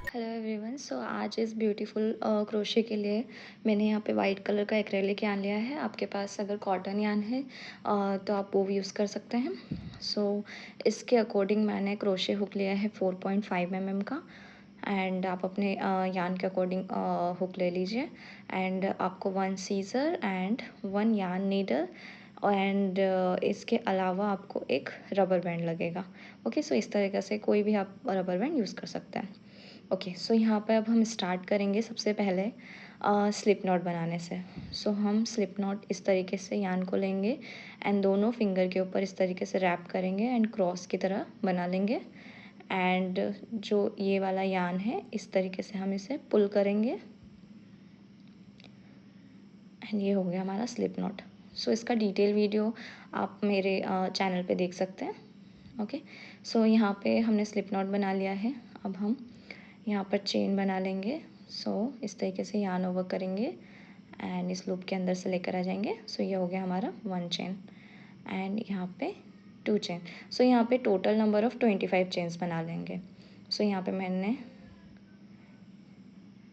Hello everyone. सो आज इस beautiful crochet के लिए मैंने यहाँ पे वाइट कलर का एक्रेलिक यान लिया है। आपके पास अगर कॉटन यान है तो आप वो भी यूज़ कर सकते हैं। सो इसके अकॉर्डिंग मैंने क्रोशे हुक लिया है 4.5 mm का। एंड आप अपने यान के अकॉर्डिंग हुक ले लीजिए। एंड आपको 1 सीज़र एंड 1 यान नीडल एंड इसके अलावा आपको एक रबर बैंड लगेगा। ओके, सो इस तरीके से कोई भी आप रबर बैंड यूज़ कर सकते हैं। ओके, सो यहाँ पर अब हम स्टार्ट करेंगे सबसे पहले स्लिप नॉट बनाने से। सो हम स्लिप नॉट इस तरीके से यान को लेंगे एंड दोनों फिंगर के ऊपर इस तरीके से रैप करेंगे एंड क्रॉस की तरह बना लेंगे। एंड जो ये वाला यान है इस तरीके से हम इसे पुल करेंगे एंड ये हो गया हमारा स्लिप नॉट। सो इसका डिटेल वीडियो आप मेरे चैनल पे देख सकते हैं। ओके, सो यहाँ पे हमने स्लिप नॉट बना लिया है। अब हम यहाँ पर चेन बना लेंगे। सो इस तरीके से यान ओवर करेंगे एंड इस लूप के अंदर से लेकर आ जाएंगे। सो ये हो गया हमारा 1 चेन एंड यहाँ पे 2 चेन। सो यहाँ पे टोटल नंबर ऑफ़ 25 चेन्स बना लेंगे। सो यहाँ पे मैंने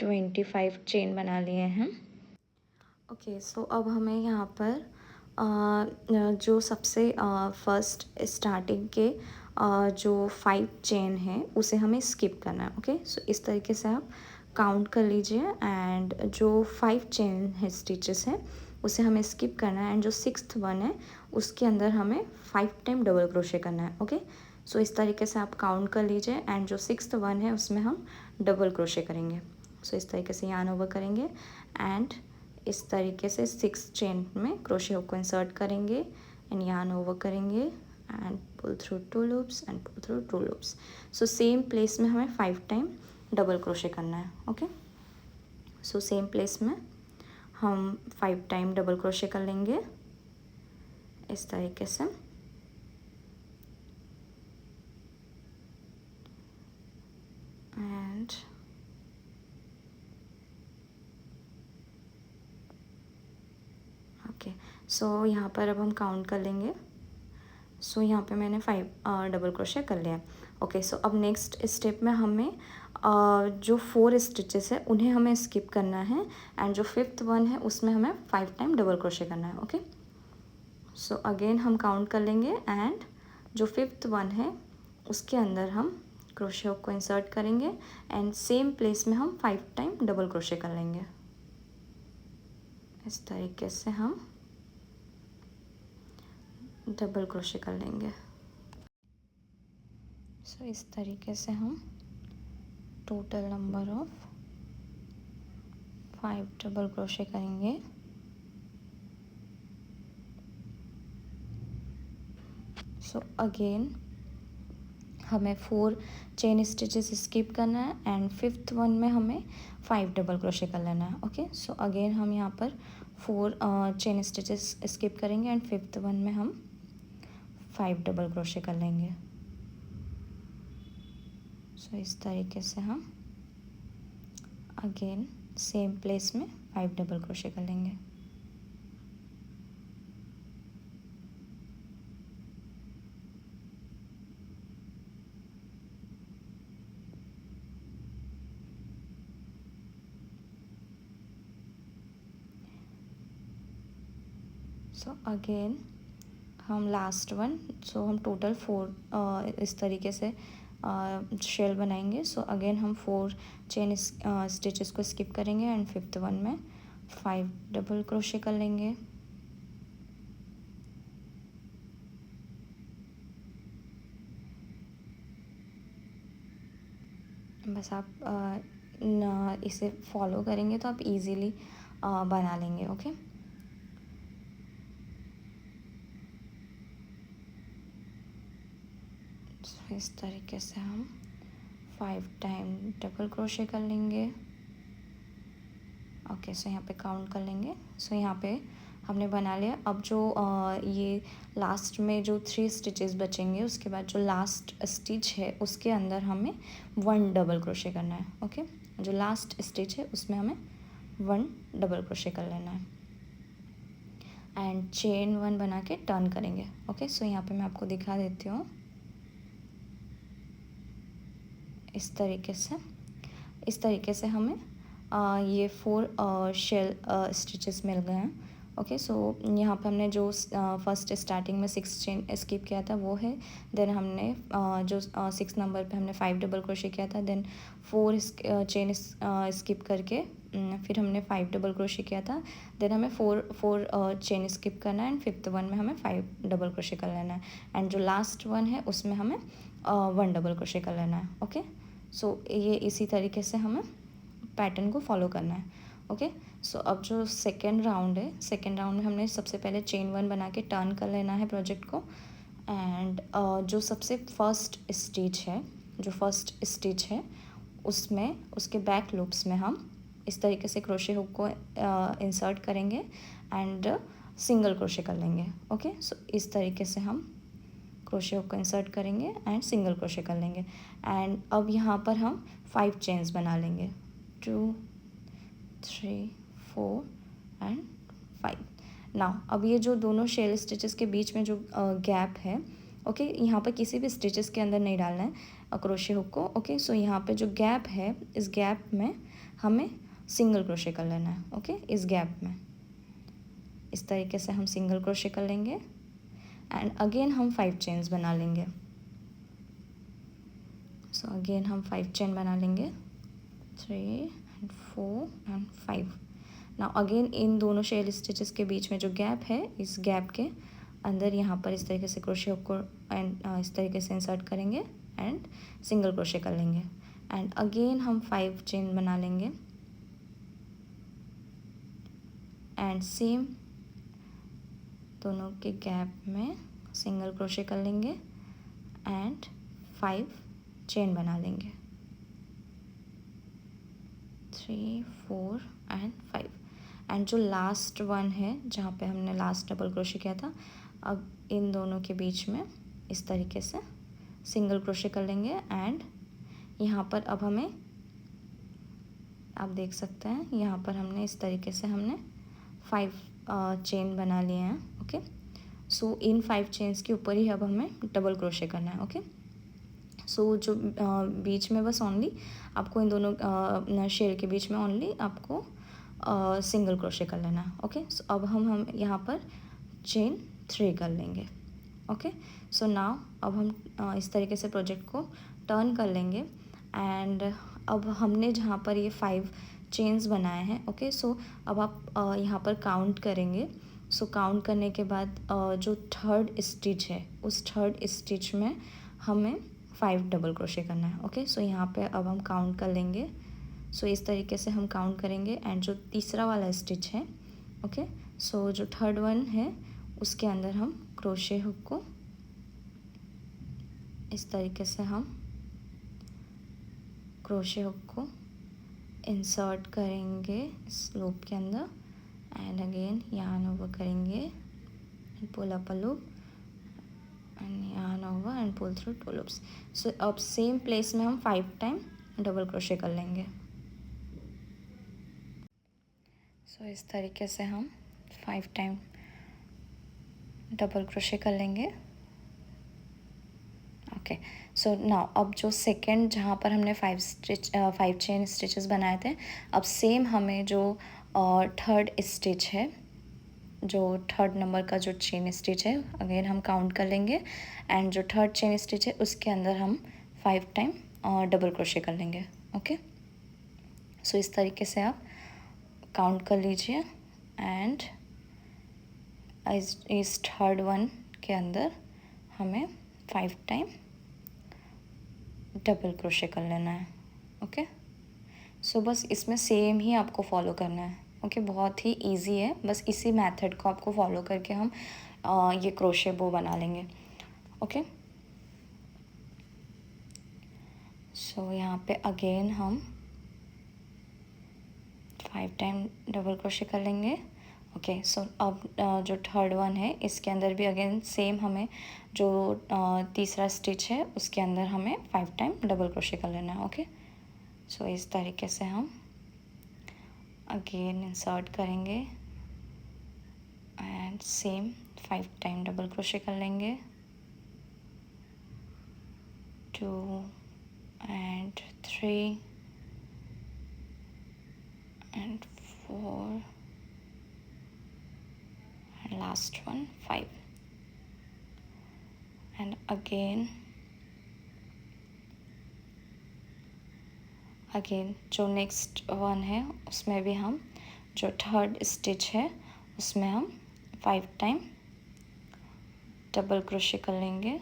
25 चेन बना लिए हैं। ओके, सो अब हमें यहाँ पर जो सबसे फर्स्ट स्टार्टिंग के जो 5 चेन है उसे हमें स्किप करना है। ओके, सो इस तरीके से आप काउंट कर लीजिए एंड जो 5 चेन है स्टिचेस हैं उसे हमें स्किप करना है एंड जो 6th वन है उसके अंदर हमें 5 टाइम डबल क्रोशे करना है। ओके, सो इस तरीके से आप काउंट कर लीजिए एंड जो 6th वन है उसमें हम डबल क्रोशे करेंगे। सो इस तरीके से यान ओवर करेंगे एंड इस तरीके से 6 चेन में क्रोशे हुक को इंसर्ट करेंगे एंड यान ओवर करेंगे and pull through 2 loops and pull through 2 loops. So same place में हमें 5 टाइम डबल क्रोशे करना है। ओके, सो सेम प्लेस में हम 5 टाइम डबल क्रोशे कर लेंगे इस तरीके से। एंड ओके, सो यहाँ पर अब हम काउंट कर लेंगे। सो यहाँ पे मैंने 5 डबल क्रोशे कर लिया है। ओके, सो अब नेक्स्ट स्टेप में हमें जो 4 स्टिचेस है उन्हें हमें स्किप करना है एंड जो 5th वन है उसमें हमें 5 टाइम डबल क्रोशे करना है। ओके, सो अगेन हम काउंट कर लेंगे एंड जो 5th वन है उसके अंदर हम क्रोशे हुक को इंसर्ट करेंगे एंड सेम प्लेस में हम 5 टाइम डबल क्रोशे कर लेंगे। इस तरीके से हम डबल क्रोशे कर लेंगे। सो इस तरीके से हम total number of 5 double crochet करेंगे। सो अगेन हमें 4 चेन स्टिचेस स्किप करना है एंड 5th वन में हमें 5 डबल क्रोशे कर लेना है। ओके, सो अगेन हम यहाँ पर 4 चेन स्टिचेस स्किप करेंगे एंड 5th वन में हम 5 डबल क्रोशे कर लेंगे। सो इस तरीके से हम अगेन सेम प्लेस में 5 डबल क्रोशे कर लेंगे। सो अगेन हम लास्ट वन, सो हम टोटल 4 इस तरीके से शेल बनाएंगे। सो अगेन हम 4 चेन स्टिचेस को स्किप करेंगे एंड 5th वन में 5 डबल क्रोशे कर लेंगे। बस आप इसे फॉलो करेंगे तो आप इजीली बना लेंगे। ओके, इस तरीके से हम 5 टाइम डबल क्रोशे कर लेंगे। ओके, सो यहाँ पे काउंट कर लेंगे। सो यहाँ पे हमने बना लिया। अब जो ये लास्ट में जो 3 स्टिचेस बचेंगे उसके बाद जो लास्ट स्टिच है उसके अंदर हमें 1 डबल क्रोशे करना है। ओके, जो लास्ट स्टिच है उसमें हमें 1 डबल क्रोशे कर लेना है एंड चेन 1 बना के टर्न करेंगे। ओके, सो यहाँ पे मैं आपको दिखा देती हूँ। इस तरीके से हमें ये 4 शेल स्टिचेस मिल गए हैं। ओके, सो यहाँ पे हमने जो फर्स्ट स्टार्टिंग में 6 चेन स्किप किया था वो है। देन हमने जो 6 नंबर पे हमने 5 डबल क्रोशे किया था, देन 4 चेन स्किप करके फिर हमने 5 डबल क्रोशे किया था। देन हमें 4 चेन स्किप करना है एंड 5th वन में हमें 5 डबल क्रोशे कर लेना है एंड जो लास्ट वन है उसमें हमें 1 डबल क्रोशे कर लेना है। ओके, सो ये इसी तरीके से हमें पैटर्न को फॉलो करना है। ओके, सो अब जो सेकेंड राउंड है, सेकेंड राउंड में हमने सबसे पहले चेन 1 बना के टर्न कर लेना है प्रोजेक्ट को एंड जो सबसे फर्स्ट स्टिच है उसमें उसके बैक लूप्स में हम इस तरीके से क्रोशे हुक को इंसर्ट करेंगे एंड सिंगल क्रोशे कर लेंगे। ओके, सो इस तरीके से हम क्रोशे हुक को इंसर्ट करेंगे एंड सिंगल क्रोशे कर लेंगे एंड अब यहाँ पर हम 5 चेन्स बना लेंगे, 2 3 4 एंड 5। नाउ अब ये जो दोनों शेल स्टिचेस के बीच में जो गैप है, ओके, यहाँ पर किसी भी स्टिचेस के अंदर नहीं डालना है क्रोशे हुक को। ओके, सो यहाँ पे जो गैप है इस गैप में हमें सिंगल क्रोशे कर लेना है। ओके, इस गैप में इस तरीके से हम सिंगल क्रोशे कर लेंगे एंड अगेन हम 5 चेन्स बना लेंगे। सो अगेन हम 5 चेन बना लेंगे, 3 and 4 and 5। Now again in दोनों शेल स्टिचेस के बीच में जो गैप है इस गैप के अंदर यहाँ पर इस तरीके से क्रोशे हुक को एंड इस तरीके से इंसर्ट करेंगे एंड सिंगल क्रोशे कर लेंगे एंड अगेन हम 5 चेन बना लेंगे एंड सेम दोनों के गैप में सिंगल क्रोशे कर लेंगे एंड 5 चेन बना लेंगे, 3 4 एंड 5 एंड जो लास्ट वन है जहाँ पे हमने लास्ट डबल क्रोशे किया था, अब इन दोनों के बीच में इस तरीके से सिंगल क्रोशे कर लेंगे एंड यहाँ पर अब हमें आप देख सकते हैं यहाँ पर हमने इस तरीके से हमने 5 चेन बना लिए हैं। ओके, सो इन 5 चेन्स के ऊपर ही अब हमें डबल क्रोशे करना है। ओके, सो जो बीच में बस ओनली आपको इन दोनों शेल के बीच में ओनली आपको सिंगल क्रोशे कर लेना है। ओके, सो अब हम यहाँ पर चेन 3 कर लेंगे। ओके, सो नाउ अब हम इस तरीके से प्रोजेक्ट को टर्न कर लेंगे एंड अब हमने जहाँ पर ये 5 चेन्स बनाए हैं, ओके, सो अब आप यहाँ पर काउंट करेंगे। सो काउंट करने के बाद जो थर्ड स्टिच है उस थर्ड स्टिच में हमें 5 डबल क्रोशे करना है। ओके, सो यहाँ पे अब हम काउंट कर लेंगे। सो इस तरीके से हम काउंट करेंगे एंड जो तीसरा वाला स्टिच है, ओके, सो जो थर्ड वन है उसके अंदर हम क्रोशे हुक को इस तरीके से हम क्रोशे हुक को इंसर्ट करेंगे इस लूप के अंदर एंड अगेन yarn ओवर करेंगे and pull up a loop and yarn over and pull through 2 loops. So अब सेम प्लेस में हम 5 टाइम डबल क्रोशे कर लेंगे। सो इस तरीके से हम 5 टाइम डबल क्रोशे कर लेंगे। ओके, सो नाउ अब जो सेकेंड जहाँ पर हमने 5 चेन स्टिचेस बनाए थे, अब सेम हमें जो थर्ड स्टिच है, जो थर्ड नंबर का जो चेन स्टिच है, अगेन हम काउंट कर लेंगे एंड जो थर्ड चेन स्टिच है उसके अंदर हम 5 टाइम डबल क्रोशे कर लेंगे। ओके, सो इस तरीके से आप काउंट कर लीजिए एंड इस थर्ड वन के अंदर हमें 5 टाइम डबल क्रोशे कर लेना है। ओके, सो बस इसमें सेम ही आपको फॉलो करना है। ओके, बहुत ही इजी है, बस इसी मेथड को आपको फॉलो करके हम ये क्रोशे बो बना लेंगे। ओके, सो यहाँ पे अगेन हम 5 टाइम डबल क्रोशे कर लेंगे। ओके, सो अब जो थर्ड वन है इसके अंदर भी अगेन सेम हमें जो तीसरा स्टिच है उसके अंदर हमें 5 टाइम डबल क्रोशे कर लेना है। ओके, सो इस तरीके से हम अगेन इंसर्ट करेंगे and same 5 time double crochet कर लेंगे, 2 and 3 and 4 and last one 5 and again जो नेक्स्ट वन है उसमें भी हम जो थर्ड स्टिच है उसमें हम 5 टाइम डबल क्रोशे कर लेंगे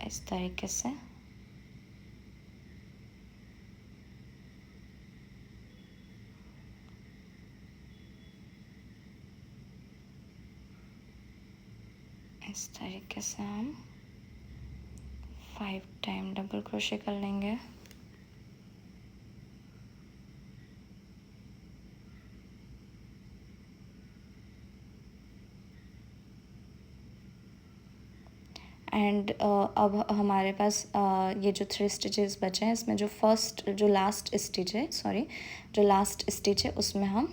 इस तरीके से। इस तरीके से हम 5 टाइम डबल क्रोशे कर लेंगे। एंड अब हमारे पास ये जो 3 स्टिचेस बचे हैं इसमें जो लास्ट स्टिच है उसमें हम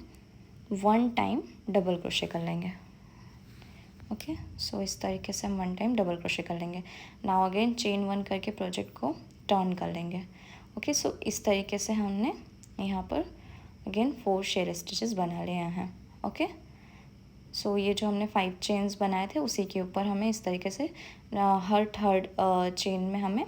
1 टाइम डबल क्रोशे कर लेंगे। ओके, सो इस तरीके से हम 1 टाइम डबल क्रोशे कर लेंगे। नाउ अगेन चेन 1 करके प्रोजेक्ट को टर्न कर लेंगे। ओके, सो इस तरीके से हमने यहाँ पर अगेन 4 शेयर स्टिचेस बना लिए हैं। ओके, सो ये जो हमने 5 चेन्स बनाए थे उसी के ऊपर हमें इस तरीके से हर थर्ड चेन में हमें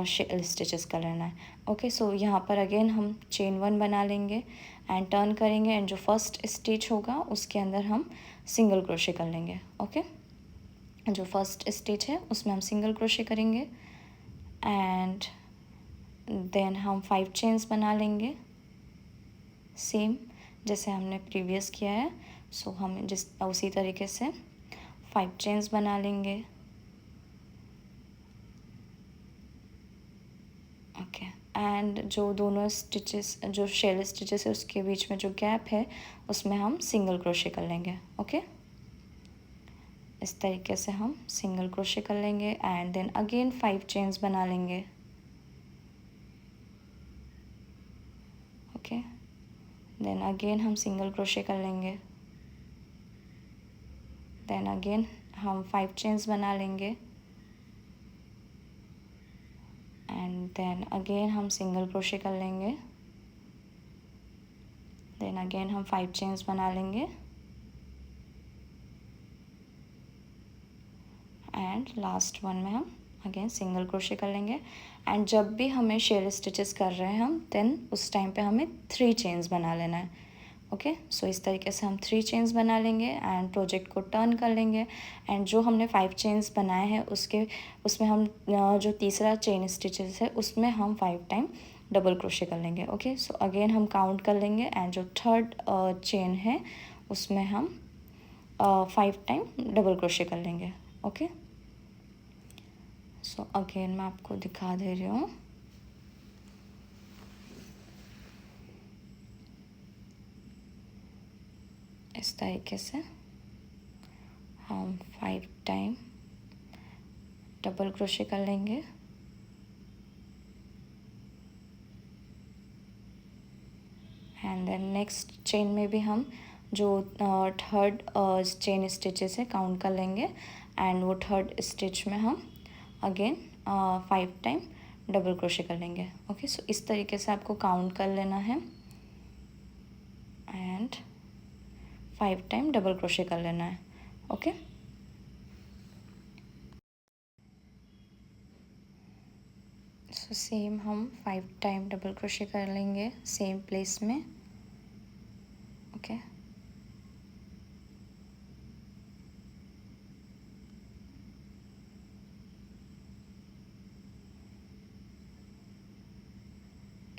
शेयर स्टिचेस कर लेना है। ओके, सो यहाँ पर अगेन हम चेन 1 बना लेंगे एंड टर्न करेंगे एंड जो फर्स्ट स्टिच होगा उसके अंदर हम सिंगल क्रोशे कर लेंगे। ओके, जो फर्स्ट स्टिच है उसमें हम सिंगल क्रोशे करेंगे एंड देन हम 5 चेन्स बना लेंगे सेम जैसे हमने प्रीवियस किया है। सो हम उसी तरीके से 5 चेन्स बना लेंगे। ओके, एंड जो दोनों स्टिचेस जो शेल स्टिचेस है उसके बीच में जो गैप है उसमें हम सिंगल क्रोशे कर लेंगे। ओके, इस तरीके से हम सिंगल क्रोशे कर लेंगे एंड देन अगेन 5 चेन्स बना लेंगे। ओके, देन अगेन हम सिंगल क्रोशे कर लेंगे, देन अगेन हम 5 चेन्स बना लेंगे एंड देन अगेन हम सिंगल क्रोशे कर लेंगे, देन अगेन हम 5 चेन्स बना लेंगे एंड लास्ट वन में हम अगेन सिंगल क्रोशे कर लेंगे। एंड जब भी हमें शेयर स्टिचेस कर रहे हैं हम देन उस टाइम पे हमें 3 चेन्स बना लेना है। ओके, सो इस तरीके से हम 3 चेन्स बना लेंगे एंड प्रोजेक्ट को टर्न कर लेंगे एंड जो हमने 5 चेन्स बनाए हैं उसमें हम जो तीसरा चेन स्टिचेस है उसमें हम 5 टाइम डबल क्रोशे कर लेंगे। ओके, सो अगेन हम काउंट कर लेंगे एंड जो थर्ड चेन है उसमें हम 5 टाइम डबल क्रोशे कर लेंगे। ओके, सो अगेन मैं आपको दिखा दे रही हूँ। इस तरीके से हम 5 टाइम डबल क्रोशे कर लेंगे एंड देन नेक्स्ट चेन में भी हम जो थर्ड चेन स्टिचेस है काउंट कर लेंगे एंड वो थर्ड स्टिच में हम अगेन 5 टाइम डबल क्रोशे कर लेंगे। ओके, सो इस तरीके से आपको काउंट कर लेना है एंड 5 टाइम डबल क्रोशे कर लेना है। ओके, सो सेम हम 5 टाइम डबल क्रोशे कर लेंगे सेम प्लेस में। ओके,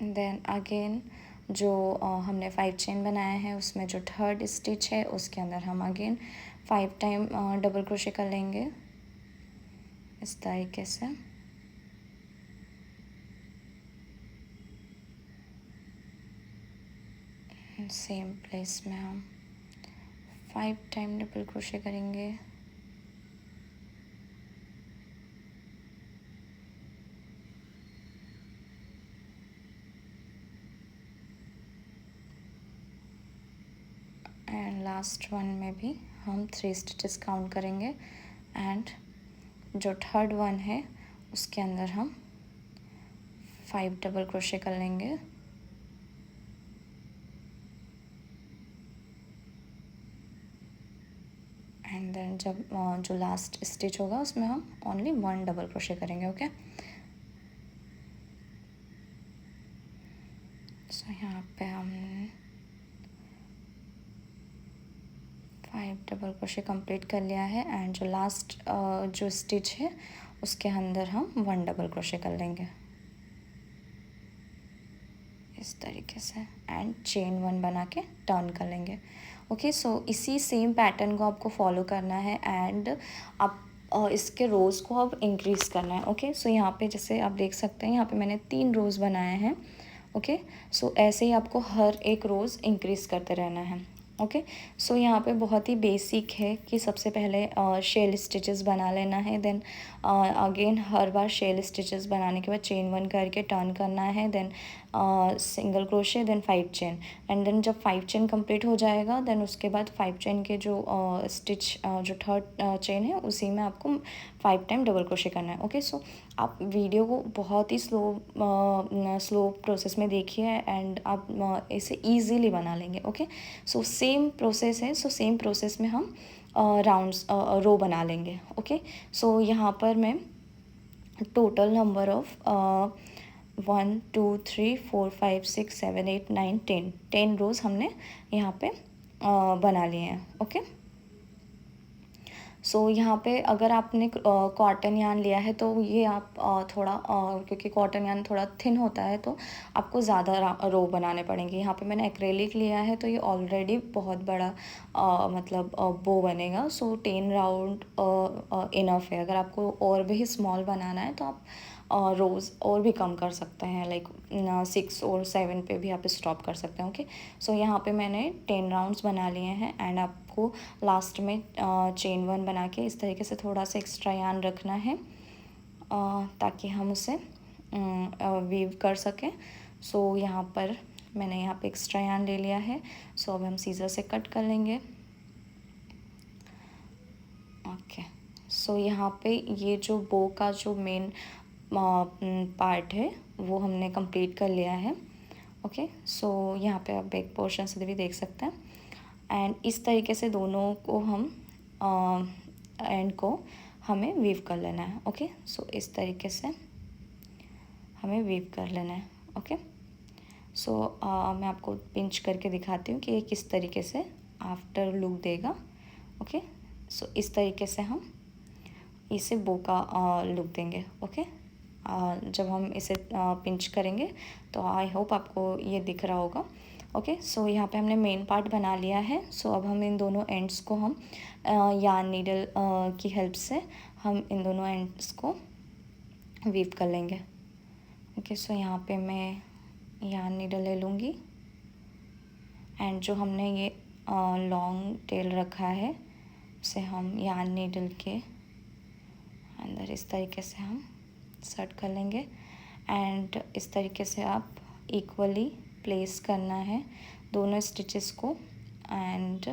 देन अगेन जो हमने 5 चेन बनाया है उसमें जो थर्ड स्टिच है उसके अंदर हम अगेन 5 टाइम डबल क्रोशे कर लेंगे इस तरीके से। सेम प्लेस में हम 5 टाइम डबल क्रोशे करेंगे एंड लास्ट वन में भी हम 3 स्टिचेस काउंट करेंगे एंड जो थर्ड वन है उसके अंदर हम 5 डबल क्रोशे कर लेंगे। एंड देन जब जो लास्ट स्टिच होगा उसमें हम ओनली 1 डबल क्रोशे करेंगे। ओके, सो यहाँ पे हम 5 डबल क्रोशे कंप्लीट कर लिया है। एंड जो लास्ट जो स्टिच है उसके अंदर हम 1 डबल क्रोशे कर लेंगे इस तरीके से, एंड चेन 1 बना के टर्न कर लेंगे। ओके, सो इसी सेम पैटर्न को आपको फॉलो करना है एंड आप इसके रोज़ को अब इंक्रीज़ करना है। ओके, सो यहाँ पे जैसे आप देख सकते हैं यहाँ पे मैंने 3 रोज़ बनाए हैं। ओके, सो ऐसे ही आपको हर एक रोज़ इंक्रीज़ करते रहना है। ओके, सो यहाँ पे बहुत ही बेसिक है कि सबसे पहले शेल स्टिचेस बना लेना है। देन अगेन हर बार शेल स्टिचेस बनाने के बाद चेन 1 करके टर्न करना है। Then single crochet, then 5 chain, and then जब 5 चेन कंप्लीट हो जाएगा देन उसके बाद 5 चेन के जो स्टिच जो थर्ड चेन है उसी में आपको 5 टाइम डबल क्रोशे करना है। ओके, सो आप वीडियो को बहुत ही स्लो प्रोसेस में देखिए एंड आप इसे ईजीली बना लेंगे। ओके, सो सेम प्रोसेस है। सो सेम प्रोसेस में हम राउंड्स रो बना लेंगे। ओके, सो यहाँ पर मैं टोटल नंबर ऑफ 1 2 3 4 5 6 7 8 9 10 रोज़ हमने यहाँ पे बना लिए हैं। ओके, सो यहाँ पे अगर आपने कॉटन यान लिया है तो ये आप थोड़ा क्योंकि कॉटन यान थोड़ा थिन होता है तो आपको ज़्यादा रो बनाने पड़ेंगे। यहाँ पे मैंने एक्रेलिक लिया है तो ये ऑलरेडी बहुत बड़ा मतलब बो बनेगा। सो 10 राउंड इनफ है। अगर आपको और भी स्मॉल बनाना है तो आप रोज़ और भी कम कर सकते हैं, लाइक 6 और 7 पे भी आप स्टॉप कर सकते हैं। ओके, सो यहाँ पे मैंने 10 राउंड्स बना लिए हैं एंड आपको लास्ट में चेन 1 बना के इस तरीके से थोड़ा सा एक्स्ट्रा यान रखना है ताकि हम उसे वीव कर सकें। सो यहाँ पर मैंने यहाँ पे एक्स्ट्रा यान ले लिया है। सो अब हम सीज़र से कट कर लेंगे। ओके, सो यहाँ पे ये जो बो का जो मेन पार्ट है वो हमने कंप्लीट कर लिया है। ओके, सो यहाँ पे आप बैक पोर्शन से भी देख सकते हैं एंड इस तरीके से दोनों को हम एंड को हमें वीव कर लेना है। ओके, सो इस तरीके से हमें वीव कर लेना है। ओके, सो मैं आपको पिंच करके दिखाती हूँ कि ये किस तरीके से आफ्टर लुक देगा। ओके, सो इस तरीके से हम इसे बो का लुक देंगे। ओके, जब हम इसे पिंच करेंगे तो आई होप आपको ये दिख रहा होगा। ओके, सो यहाँ पे हमने मेन पार्ट बना लिया है। सो अब हम इन दोनों एंड्स को हम यार्न नीडल की हेल्प से हम इन दोनों एंड्स को वीव कर लेंगे। ओके, सो यहाँ पे मैं यार्न नीडल ले लूँगी एंड जो हमने ये लॉन्ग टेल रखा है उसे हम यार्न नीडल के अंदर इस तरीके से हम सेट कर लेंगे एंड इस तरीके से आप इक्वली प्लेस करना है दोनों स्टिचेस को एंड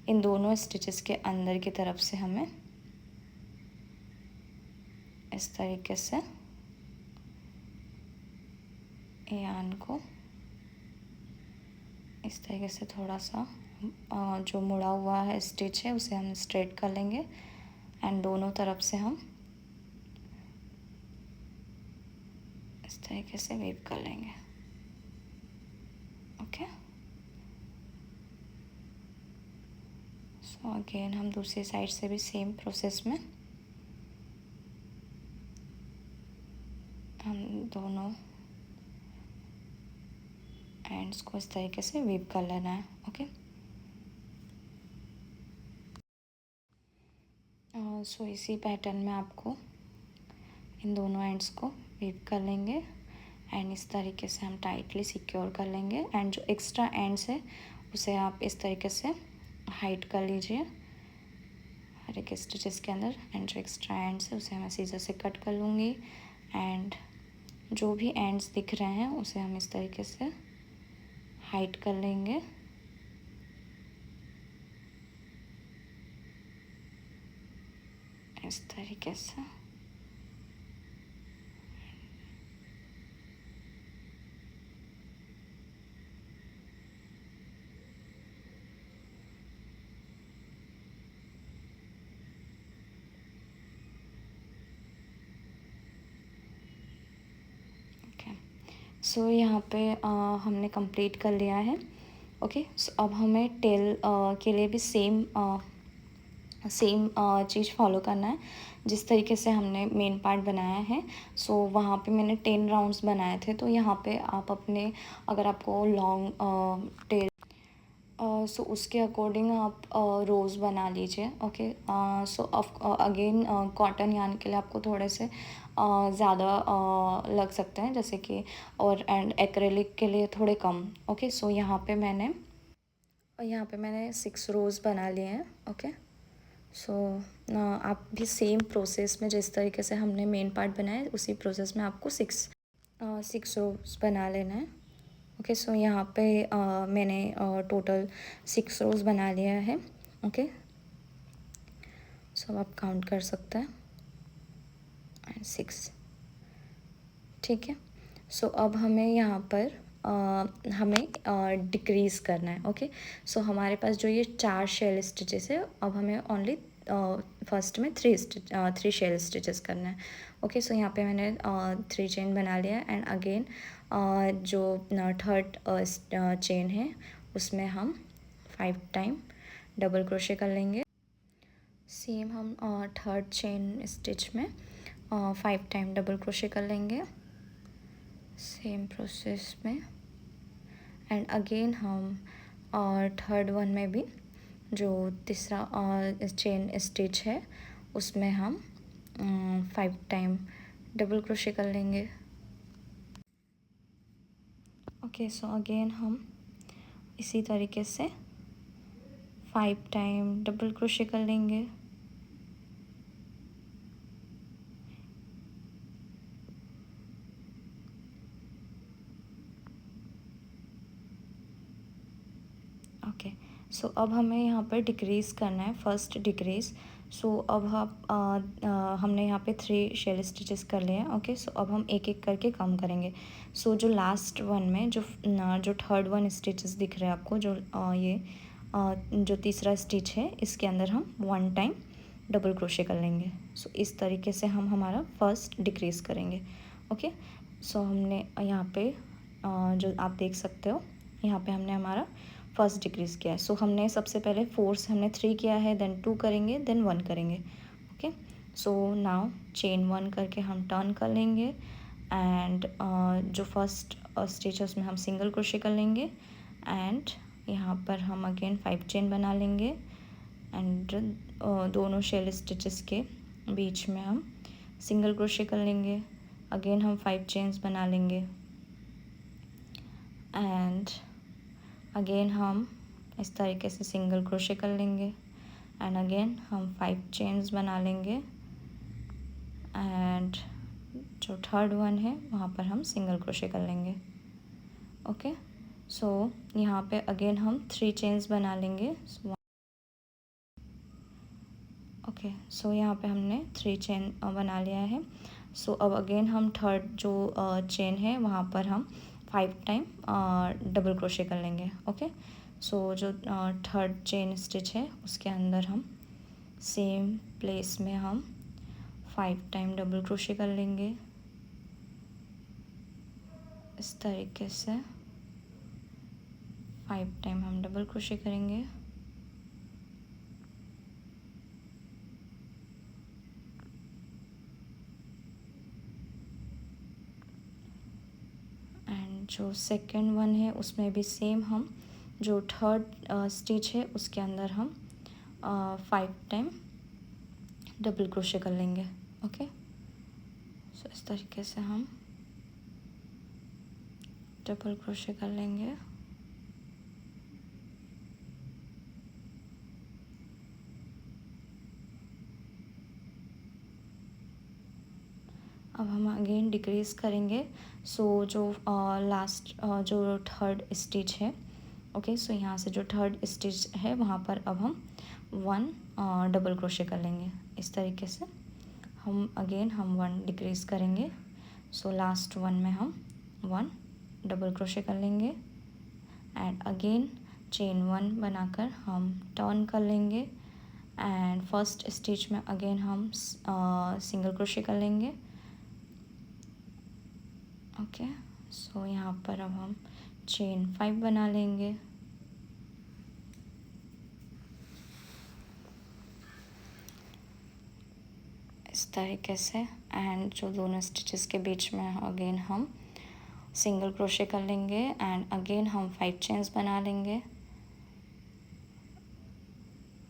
इन दोनों स्टिचेस के अंदर की तरफ से हमें इस तरीके से यान को इस तरीके से थोड़ा सा जो मुड़ा हुआ है स्टिच है उसे हम स्ट्रेट कर लेंगे एंड दोनों तरफ से हम इस तरीके से वीव कर लेंगे। ओके, सो अगेन हम दूसरी साइड से भी सेम प्रोसेस में हम दोनों एंड्स को इस तरीके से वीव कर लेना है। ओके, सो इसी पैटर्न में आपको इन दोनों एंड्स को वीव कर लेंगे एंड इस तरीके से हम टाइटली सिक्योर कर लेंगे एंड जो एक्स्ट्रा एंड्स है उसे आप इस तरीके से हाइड कर लीजिए हर एक स्टिचेस के अंदर एंड जो एक्स्ट्रा एंड्स है उसे मैं सीजर से कट कर लूँगी एंड जो भी एंड्स दिख रहे हैं उसे हम इस तरीके से हाइड कर लेंगे। इस तरीके से सो यहाँ पे हमने कंप्लीट कर लिया है। ओके, सो अब हमें टेल के लिए भी सेम चीज़ फॉलो करना है जिस तरीके से हमने मेन पार्ट बनाया है। सो वहाँ पे मैंने 10 राउंड्स बनाए थे, तो यहाँ पे आप अपने, अगर आपको लॉन्ग टेल सो उसके अकॉर्डिंग आप रोज़ बना लीजिए। Okay, so again cotton yarn के लिए आपको थोड़े से ज़्यादा लग सकते हैं, जैसे कि, और एंड एक्रेलिक के लिए थोड़े कम। ओके, सो यहाँ पे मैंने 6 रोज़ बना लिए हैं। ओके, सो आप भी सेम प्रोसेस में, जिस तरीके से हमने मेन पार्ट बनाया है उसी प्रोसेस में आपको 6 रोज़ बना लेना है। ओके, सो यहाँ पे मैंने टोटल 6 रोज़ बना लिया है। ओके, सो आप काउंट कर सकते हैं, एंड 6, ठीक है। सो अब हमें यहाँ पर हमें डिक्रीज़ करना है। ओके, सो हमारे पास जो ये 4 शेल स्टिचेस है, अब हमें ओनली फर्स्ट में 3 शेल स्टिचेस करना है। ओके, सो यहाँ पे मैंने 3 चेन बना लिया है, एंड अगेन जो थर्ड चेन है उसमें हम 5 टाइम डबल क्रोशे कर लेंगे। सेम हम थर्ड चेन स्टिच में 5 टाइम डबल क्रोशे कर लेंगे, सेम प्रोसेस में। एंड अगेन हम थर्ड वन में भी जो तीसरा चेन स्टिच है उसमें हम 5 टाइम डबल क्रोशे कर लेंगे। ओके, सो अगेन हम इसी तरीके से 5 टाइम डबल क्रोशे कर लेंगे। ओके, सो अब हमें यहाँ पर डिक्रीज़ करना है, फर्स्ट डिक्रीज़। सो अब हमने यहाँ पे 3 शेल स्टिचेस कर लिए हैं। ओके, सो अब हम एक एक करके कम करेंगे। सो जो लास्ट वन में जो थर्ड वन स्टिचेस दिख रहे हैं आपको, जो तीसरा स्टिच है, इसके अंदर हम 1 टाइम डबल क्रोशे कर लेंगे। सो इस तरीके से हम हमारा फर्स्ट डिक्रीज़ करेंगे। ओके, सो हमने यहाँ पे जो आप देख सकते हो, यहाँ पे हमने हमारा फर्स्ट डिक्रीज़ किया है। सो हमने सबसे पहले 4 से हमने 3 किया है, देन 2 करेंगे, देन 1 करेंगे। ओके, सो नाउ चेन 1 करके हम टर्न कर लेंगे, एंड जो फर्स्ट स्टिच है उसमें हम सिंगल क्रोशे कर लेंगे, एंड यहाँ पर हम अगेन 5 चेन बना लेंगे, एंड दोनों शेल स्टिचेस के बीच में हम सिंगल क्रोशे कर लेंगे। अगेन हम 5 चेन्स बना लेंगे, एंड अगेन हम इस तरीके से सिंगल क्रोशे कर लेंगे, एंड अगेन हम 5 चेन्स बना लेंगे, एंड जो थर्ड वन है वहाँ पर हम सिंगल क्रोशे कर लेंगे। ओके, सो यहाँ पे अगेन हम 3 चेन्स बना लेंगे। ओके, सो यहाँ पे हमने 3 चेन बना लिया है। सो अब अगेन हम थर्ड जो चेन है वहाँ पर हम 5 टाइम डबल क्रोशे कर लेंगे। ओके, सो जो थर्ड चेन स्टिच है उसके अंदर हम सेम प्लेस में हम 5 टाइम डबल क्रोशे कर लेंगे, इस तरीके से 5 टाइम हम डबल क्रोशे करेंगे। एंड जो सेकंड वन है उसमें भी सेम हम जो थर्ड स्टिच है उसके अंदर हम 5 टाइम डबल क्रोशे कर लेंगे। ओके, सो इस तरीके से हम डबल क्रोशे कर लेंगे। अब हम अगेन डिक्रीज़ करेंगे। सो जो लास्ट जो थर्ड स्टिच है, ओके, सो यहाँ से जो थर्ड स्टिच है वहाँ पर अब हम 1 डबल क्रोशे कर लेंगे। इस तरीके से हम 1 डिक्रीज़ करेंगे। सो लास्ट वन में हम 1 डबल क्रोशे कर लेंगे, एंड अगेन चेन 1 बनाकर हम टर्न कर लेंगे, एंड फर्स्ट स्टिच में अगेन हम सिंगल क्रोशे कर लेंगे। ओके, सो यहाँ पर अब हम चेन 5 बना लेंगे। इस तरीके से। एंड जो दोनों स्टिचेस के बीच में अगेन हम सिंगल क्रोशे कर लेंगे एंड अगेन हम 5 चेन्स बना लेंगे।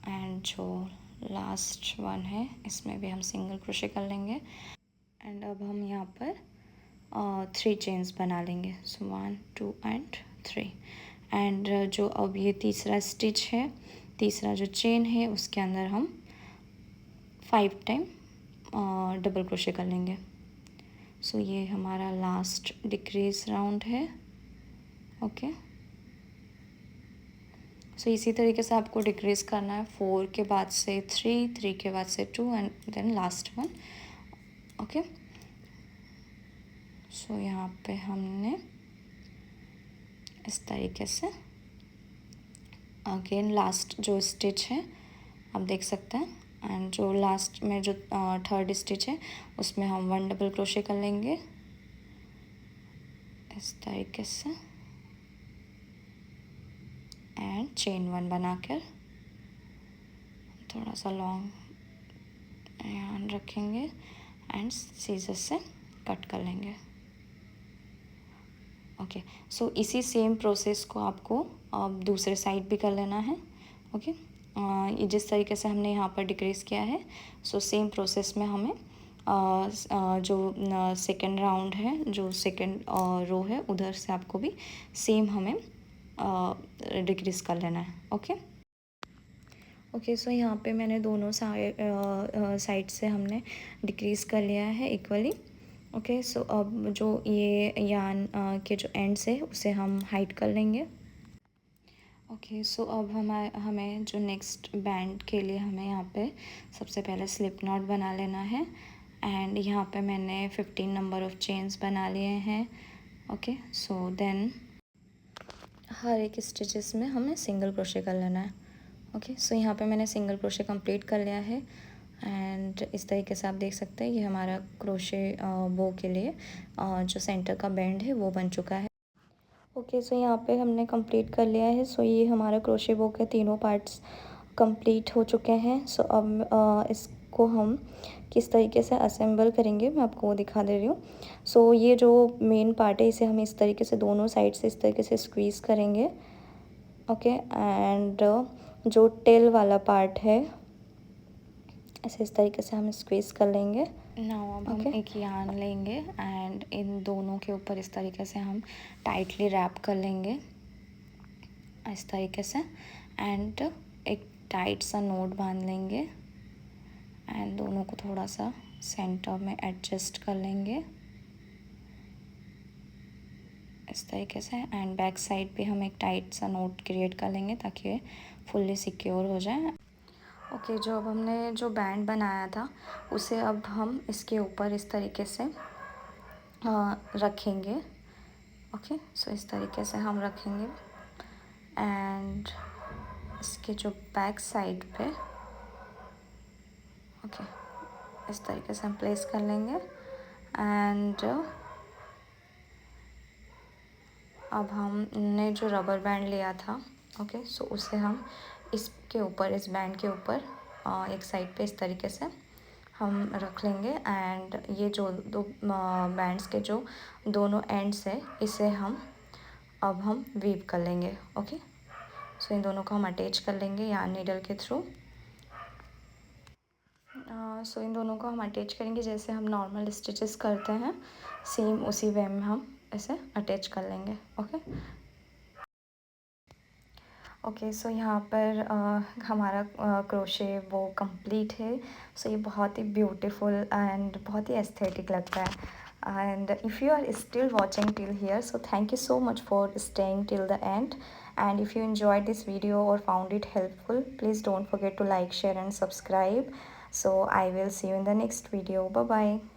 एंड जो लास्ट वन है इसमें भी हम सिंगल क्रोशे कर लेंगे। एंड अब हम यहाँ पर 3 चेन्स बना लेंगे। सो 1 2 एंड 3। एंड जो अब ये तीसरा स्टिच है, तीसरा जो चेन है उसके अंदर हम 5 टाइम डबल क्रोशे कर लेंगे। सो ये हमारा लास्ट डिक्रीज राउंड है। ओके, सो इसी तरीके से आपको डिक्रीज करना है। 4 के बाद से 3, 3 के बाद से 2 and then last one. Okay, so यहाँ पे हमने इस तरीके से अगेन लास्ट जो स्टिच है आप देख सकते हैं। एंड जो लास्ट में जो थर्ड स्टिच है उसमें हम 1 डबल क्रोशे कर लेंगे इस तरीके से। एंड चेन 1 बनाकर थोड़ा सा लॉन्ग यहाँ रखेंगे एंड सीजर से कट कर लेंगे। ओके, सो इसी सेम प्रोसेस को आपको अब दूसरे साइड भी कर लेना है। ओके, ये जिस तरीके से हमने यहाँ पर डिक्रीज़ किया है, सो सेम प्रोसेस में हमें जो सेकेंड राउंड है, जो सेकेंड रो है, उधर से आपको भी सेम हमें डिक्रीज़ कर लेना है। ओके ओके, सो यहाँ पे मैंने दोनों साइड से हमने डिक्रीज़ कर लिया है इक्वली। ओके, सो अब जो ये यान के जो एंड्स है उसे हम हाइड कर लेंगे। ओके, सो अब हमें जो नेक्स्ट बैंड के लिए हमें यहाँ पे सबसे पहले स्लिप नॉट बना लेना है। एंड यहाँ पे मैंने 15 नंबर ऑफ चेन्स बना लिए हैं। ओके, सो देन हर एक स्टिचेस में हमें सिंगल क्रोशे कर लेना है। ओके, सो यहाँ पे मैंने सिंगल क्रोशे कंप्लीट कर लिया है। एंड इस तरीके से आप देख सकते हैं ये हमारा क्रोशे बो के लिए जो सेंटर का बैंड है वो बन चुका है। ओके, सो यहाँ पे हमने कंप्लीट कर लिया है। सो ये हमारा क्रोशे बो के तीनों पार्ट्स कंप्लीट हो चुके हैं। सो अब इसको हम किस तरीके से असेंबल करेंगे मैं आपको वो दिखा दे रही हूँ। सो ये जो मेन पार्ट है इसे हम इस तरीके से दोनों साइड से इस तरीके से स्क्वीज़ करेंगे। ओके, एंड जो टेल वाला पार्ट है ऐसे इस तरीके से हम स्क्वीज़ कर लेंगे। नाउ अब हम एक यार्न लेंगे एंड इन दोनों के ऊपर इस तरीके से हम टाइटली रैप कर लेंगे इस तरीके से। एंड एक टाइट सा नोट बांध लेंगे एंड दोनों को थोड़ा सा सेंटर में एडजस्ट कर लेंगे इस तरीके से। एंड बैक साइड पे हम एक टाइट सा नोट क्रिएट कर लेंगे ताकि ये फुल्ली सिक्योर हो जाए। ओके, जो अब हमने जो बैंड बनाया था उसे अब हम इसके ऊपर इस तरीके से रखेंगे। ओके, सो इस तरीके से हम रखेंगे एंड इसके जो बैक साइड पे ओके इस तरीके से हम प्लेस कर लेंगे। एंड अब हमने जो रबर बैंड लिया था ओके, सो उसे हम इसके ऊपर, इस बैंड के ऊपर एक साइड पे इस तरीके से हम रख लेंगे। एंड ये जो दो बैंड्स के जो दोनों एंड्स है इसे हम अब हम वीव कर लेंगे। ओके, सो इन दोनों को हम अटैच कर लेंगे यार्न नीडल के थ्रू। सो इन दोनों को हम अटैच करेंगे जैसे हम नॉर्मल स्टिचेस करते हैं, सेम उसी वे में हम इसे अटैच कर लेंगे। ओके ओके, सो यहाँ पर हमारा क्रोशे वो कंप्लीट है। सो ये बहुत ही ब्यूटीफुल एंड बहुत ही एस्थेटिक लगता है। And if you are still watching till here, so thank you so much for staying till the end. And if you enjoyed this video or found it helpful, please don't forget to like, share and subscribe. So I will see you in the next video. Bye bye.